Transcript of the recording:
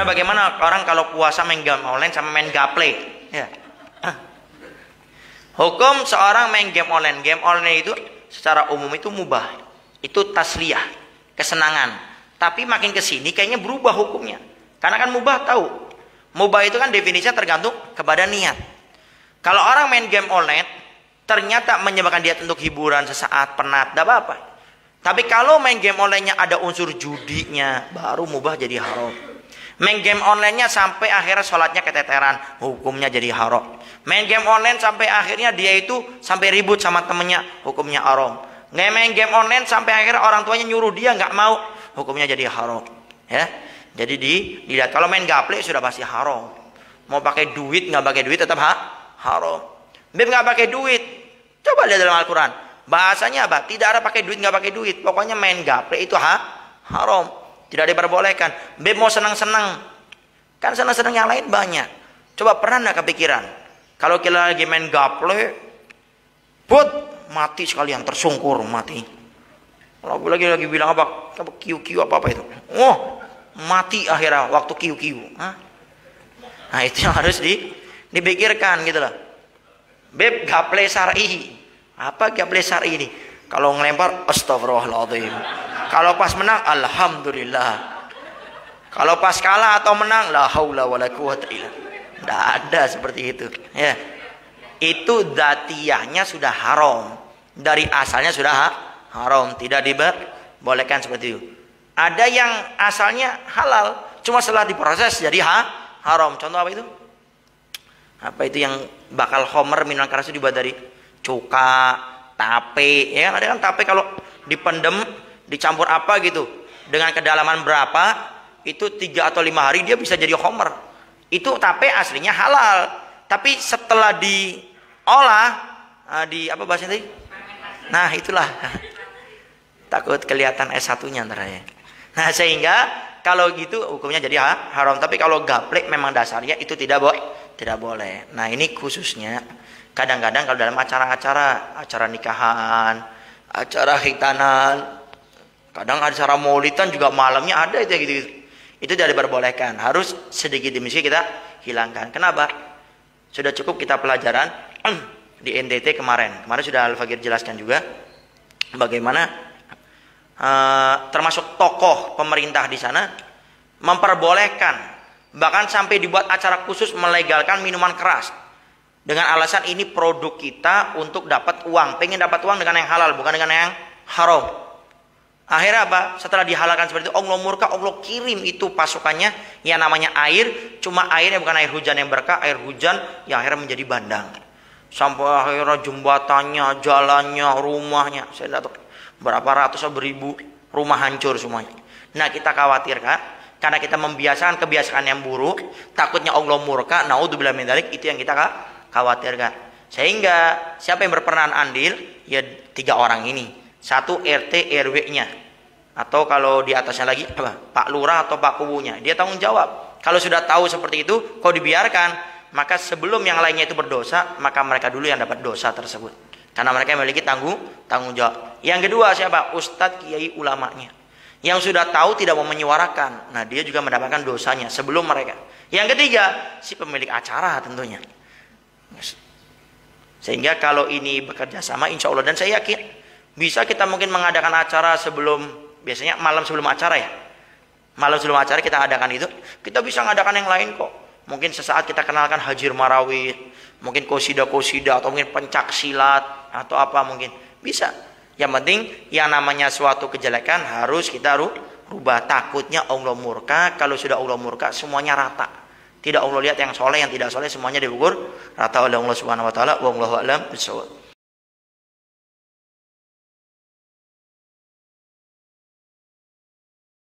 Karena bagaimana orang kalau puasa main game online sama main gaple, ya. Hukum seorang main game online itu secara umum itu mubah, itu tasliyah, kesenangan. Tapi makin kesini kayaknya berubah hukumnya. Karena kan mubah tahu, mubah itu kan definisinya tergantung kepada niat. Kalau orang main game online ternyata menyebabkan dia untuk hiburan sesaat, penat, tidak apa-apa. Tapi kalau main game online-nya ada unsur judinya, baru mubah jadi haram. Main game online-nya sampai akhirnya sholatnya keteteran, hukumnya jadi haram. Main game online sampai akhirnya dia itu sampai ribut sama temennya, hukumnya haram. Main game online sampai akhirnya orang tuanya nyuruh dia nggak mau, hukumnya jadi haram. Ya, jadi dilihat. Kalau main gaple sudah pasti haram. Mau pakai duit nggak pakai duit tetap haram. Beb nggak pakai duit, coba lihat dalam Al-Quran. Bahasanya apa? Tidak ada pakai duit nggak pakai duit. Pokoknya main gaple itu haram. Tidak diperbolehkan. Beb mau senang-senang, kan senang-senang yang lain banyak. Coba pernah nggak kepikiran kalau kita lagi main gaple, put mati sekalian, tersungkur mati. Kalau lagi bilang apa kiu apa itu, oh mati akhirnya waktu kiu. Nah itu yang harus dipikirkan gitu loh. Beb gaple syar'i, apa gaple syar'i ini? Kalau ngelempar astagfirullahaladzim, kalau pas menang alhamdulillah, kalau pas kalah atau menang la haula wala quwata illa billah. Tidak ada seperti itu ya. Itu dzatiyahnya sudah haram, dari asalnya sudah haram, tidak dibolehkan seperti itu. Ada yang asalnya halal, cuma setelah diproses jadi haram. Contoh apa itu? Apa itu yang bakal homer, minuman keras itu dibuat dari cuka, tape, ya kan? Ada kan tape kalau dipendem, dicampur apa gitu, dengan kedalaman berapa, itu 3 atau 5 hari dia bisa jadi homer. Itu tape aslinya halal, tapi setelah diolah, di apa bahasanya tadi? Nah itulah, takut kelihatan S1-nya ntar ya. Nah sehingga kalau gitu hukumnya jadi haram. Tapi kalau gaplek memang dasarnya itu tidak boleh. Nah ini khususnya kadang-kadang kalau dalam acara nikahan, acara khitanan, kadang acara maulidan juga malamnya ada itu gitu. Itu tidak diperbolehkan. Harus sedikit demi sedikit kita hilangkan. Kenapa? Sudah cukup kita pelajaran di NTT kemarin. Kemarin sudah Al-Fakir jelaskan juga bagaimana termasuk tokoh pemerintah di sana memperbolehkan, bahkan sampai dibuat acara khusus melegalkan minuman keras dengan alasan ini produk kita untuk dapat uang, pengen dapat uang dengan yang halal bukan dengan yang haram. Akhirnya apa? Setelah dihalalkan seperti itu, Allah murka, Allah kirim itu pasukannya yang namanya air, cuma airnya bukan air hujan yang berkah, air hujan yang akhirnya menjadi bandang. Sampai akhirnya jembatannya, jalannya, rumahnya, saya tidak tahu berapa ratus atau beribu rumah hancur semuanya. Nah kita khawatirkan karena kita membiasakan kebiasaan yang buruk, takutnya Allah murka, naudzubillah min dzalik, itu yang kita khawatirkan. Sehingga siapa yang berperan andil? Ya 3 orang ini. 1 RT RW-nya, atau kalau di atasnya lagi Pak Lurah atau Pak Kubunya, dia tanggung jawab. Kalau sudah tahu seperti itu, kalau dibiarkan, maka sebelum yang lainnya itu berdosa, maka mereka dulu yang dapat dosa tersebut, karena mereka memiliki tanggung jawab. Yang kedua siapa? Ustadz, kiai, ulamanya, yang sudah tahu tidak mau menyuarakan, nah dia juga mendapatkan dosanya sebelum mereka. Yang ketiga si pemilik acara tentunya. Sehingga kalau ini bekerja sama, insya Allah, dan saya yakin bisa kita mungkin mengadakan acara sebelum, biasanya malam sebelum acara ya, malam sebelum acara kita adakan itu. Kita bisa mengadakan yang lain kok. Mungkin sesaat kita kenalkan hajir marawih, mungkin kosida atau mungkin pencak silat atau apa, mungkin bisa. Yang penting yang namanya suatu kejelekan harus kita rubah. Takutnya Allah murka. Kalau sudah Allah murka semuanya rata, tidak Allah lihat yang soleh yang tidak soleh, semuanya diukur rata oleh Allah Subhanahu wa taala. Wallahu a'lam bishawab.